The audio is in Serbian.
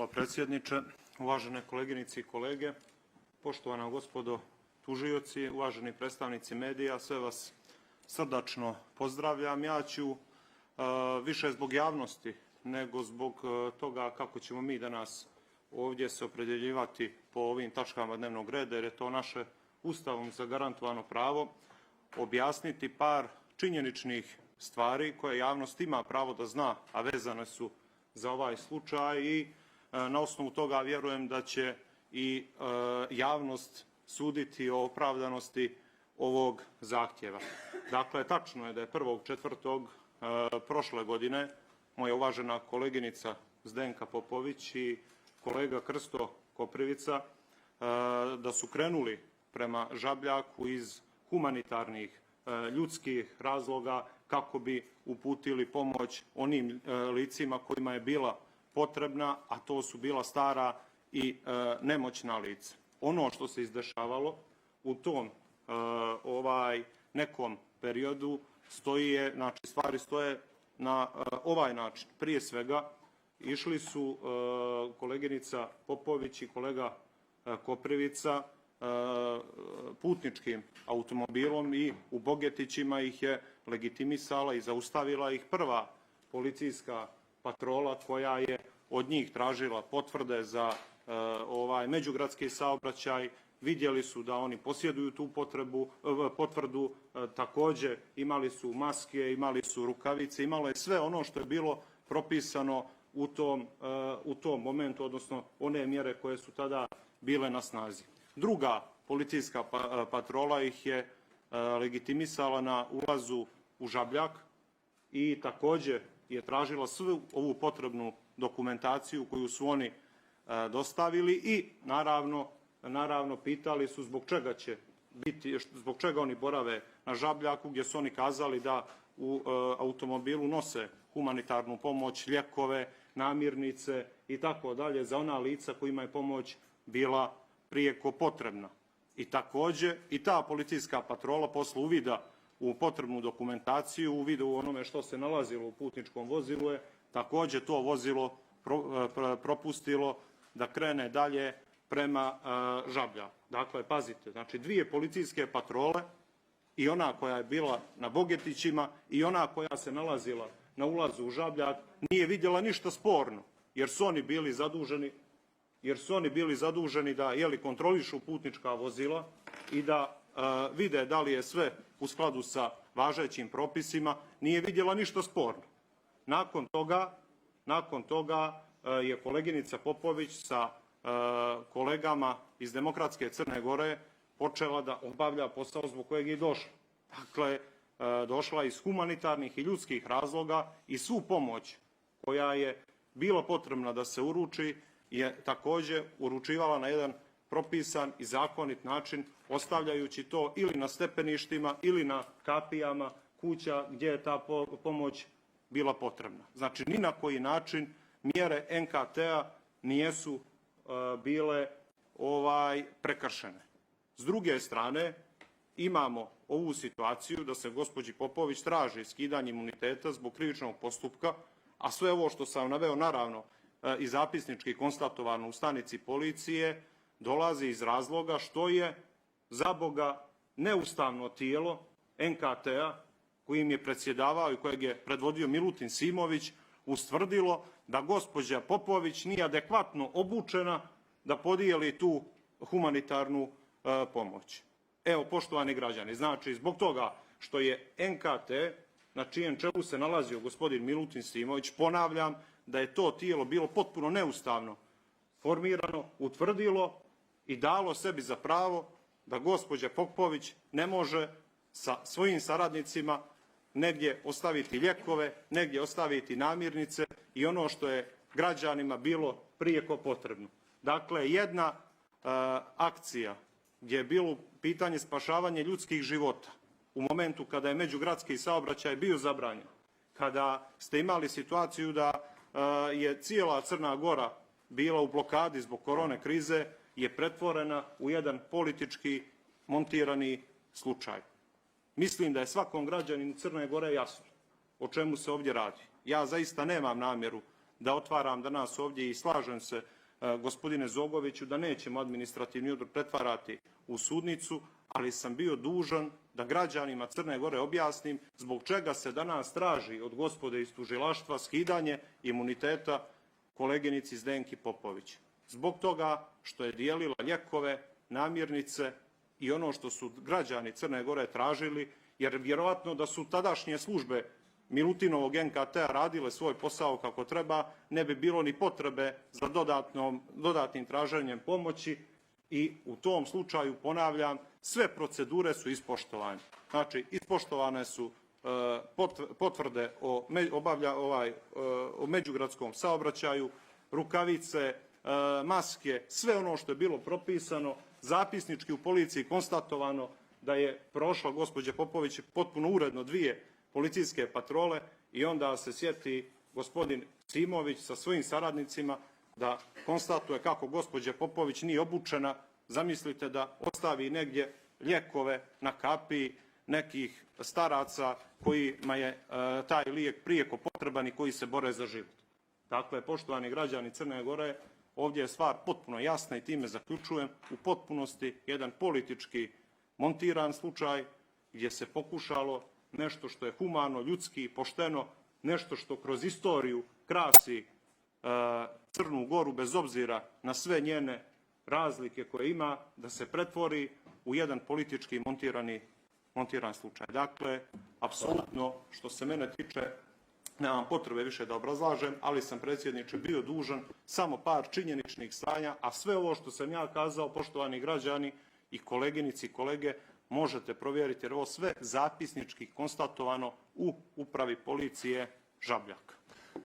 Hvala predsjedniče, uvažene koleginice i kolege, poštovana gospodo tužioci, uvaženi predstavnici medija, sve vas srdačno pozdravljam. Ja ću više zbog javnosti nego zbog toga kako ćemo mi danas ovdje se opredjeljivati po ovim tačkama dnevnog reda, jer je to naše Ustavom zagarantovano pravo, objasniti par činjeničnih stvari koje javnost ima pravo da zna, a vezane su za ovaj slučaj i na osnovu toga vjerujem da će i javnost suditi o opravdanosti ovog zahtjeva. Dakle, tačno je da je 1.4. prošle godine moja uvažena koleginica Zdenka Popović i kolega Krsto Koprivica da su krenuli prema Žabljaku iz humanitarnih ljudskih razloga kako bi uputili pomoć onim licima kojima je bila potrebna, a to su bila stara i nemoćna lica. Ono što se izdešavalo u tom nekom periodu stvari stoje na ovaj način. Prije svega išli su koleginica Popović i kolega Koprivica putničkim automobilom i u Bogetićima ih je legitimisala i zaustavila ih prva policijska patrola koja je od njih tražila potvrde za međugradski saobraćaj. Vidjeli su da oni posjeduju tu potvrdu, također imali su maske, imali su rukavice, imalo je sve ono što je bilo propisano u tom momentu, odnosno one mjere koje su tada bile na snazi. Druga policijska patrola ih je legitimisala na ulazu u Žabljak i također je tražila svu ovu potrebnu dokumentaciju koju su oni dostavili i naravno pitali su zbog čega oni borave na Žabljaku, gdje su oni kazali da u automobilu nose humanitarnu pomoć, lijekove, namirnice i tako dalje za ona lica kojima je pomoć bila prijeko potrebna. I također i ta policijska patrola posle uvida u potrebnu dokumentaciju, uvida u onome što se nalazilo u putničkom vozilu je također to vozilo propustilo da krene dalje prema Žabljaku. Dakle, pazite, znači dvije policijske patrole i ona koja je bila na Bogetićima i ona koja se nalazila na ulazu u Žabljak nije vidjela ništa sporno, jer su oni bili zaduženi da kontrolišu putnička vozila i da vide da li je sve u skladu sa važećim propisima, nije vidjela ništa sporno. Nakon toga je koleginica Popović sa kolegama iz Demokratske Crne Gore počela da obavlja posao zbog kojeg je došla. Dakle, došla iz humanitarnih i ljudskih razloga i svu pomoć koja je bila potrebna da se uruči je također uručivala na jedan propisan i zakonit način, ostavljajući to ili na stepeništima ili na kapijama kuća gdje je ta pomoć bila potrebna. Znači, ni na koji način mjere NKT-a nijesu bile prekršene. S druge strane, imamo ovu situaciju da se gospođi Popović traži skidanje imuniteta zbog krivičnog postupka, a sve ovo što sam naveo, naravno, i zapisnički konstatovano u stanici policije, dolazi iz razloga što je, zaboga, neustavno tijelo NKT-a, kojim je predsjedavao i kojeg je predvodio Milutin Simović, ustvrdilo da gospođa Popović nije adekvatno obučena da podijeli tu humanitarnu pomoć. Evo, poštovani građani, znači zbog toga što je NKT, na čijem čelu se nalazio gospodin Milutin Simović, ponavljam da je to tijelo bilo potpuno neustavno formirano, utvrdilo i dalo sebi za pravo da gospođa Popović ne može sa svojim saradnicima negdje ostaviti lijekove, negdje ostaviti namirnice i ono što je građanima bilo prijeko potrebno. Dakle, jedna akcija gdje je bilo pitanje spašavanja ljudskih života u momentu kada je međugradski saobraćaj bio zabranjen, kada ste imali situaciju da je cijela Crna Gora bila u blokadi zbog korone krize, je pretvorena u jedan politički montirani slučaj. Mislim da je svakom građaninu Crne Gore jasno o čemu se ovdje radi. Ja zaista nemam namjeru da otvaram danas ovdje i slažem se, gospodine Zogoviću, da nećemo administrativni odbor pretvarati u sudnicu, ali sam bio dužan da građanima Crne Gore objasnim zbog čega se danas traži od gospode iz tužilaštva skidanje imuniteta koleginici Zdenki Popović. Zbog toga što je dijelila lijekove, namirnice i ono što su građani Crne Gore tražili, jer vjerovatno da su tadašnje službe Milutinovog NKT-a radile svoj posao kako treba, ne bi bilo ni potrebe za dodatnim traženjem pomoći i u tom slučaju, ponavljam, sve procedure su ispoštovane. Znači, ispoštovane su potvrde o međugradskom saobraćaju, rukavice, maske, sve ono što je bilo propisano, zapisnički u policiji konstatovano da je prošla gospođa Popović potpuno uredno 2 policijske patrole i onda se sjeti gospodin Simović sa svojim saradnicima da konstatuje kako gospođa Popović nije obučena. Zamislite da ostavi negdje lijekove na kapiji nekih staraca kojima je taj lijek prijeko potreban i koji se bore za život. Dakle, poštovani građani Crne Gore, ovdje je stvar potpuno jasna i time zaključujem, u potpunosti jedan politički montiran slučaj gdje se pokušalo nešto što je humano, ljudski, pošteno, nešto što kroz istoriju krasi Crnu Goru bez obzira na sve njene razlike koje ima, da se pretvori u jedan politički montiran slučaj. Dakle, apsolutno, što se mene tiče, nemam potrebe više da obrazlažem, ali sam, predsjedniče, bio dužan samo par činjeničnih stanja, a sve ovo što sam ja kazao, poštovani građani i koleginici i kolege, možete provjeriti, jer ovo sve zapisnički konstatovano u upravi policije Žabljak.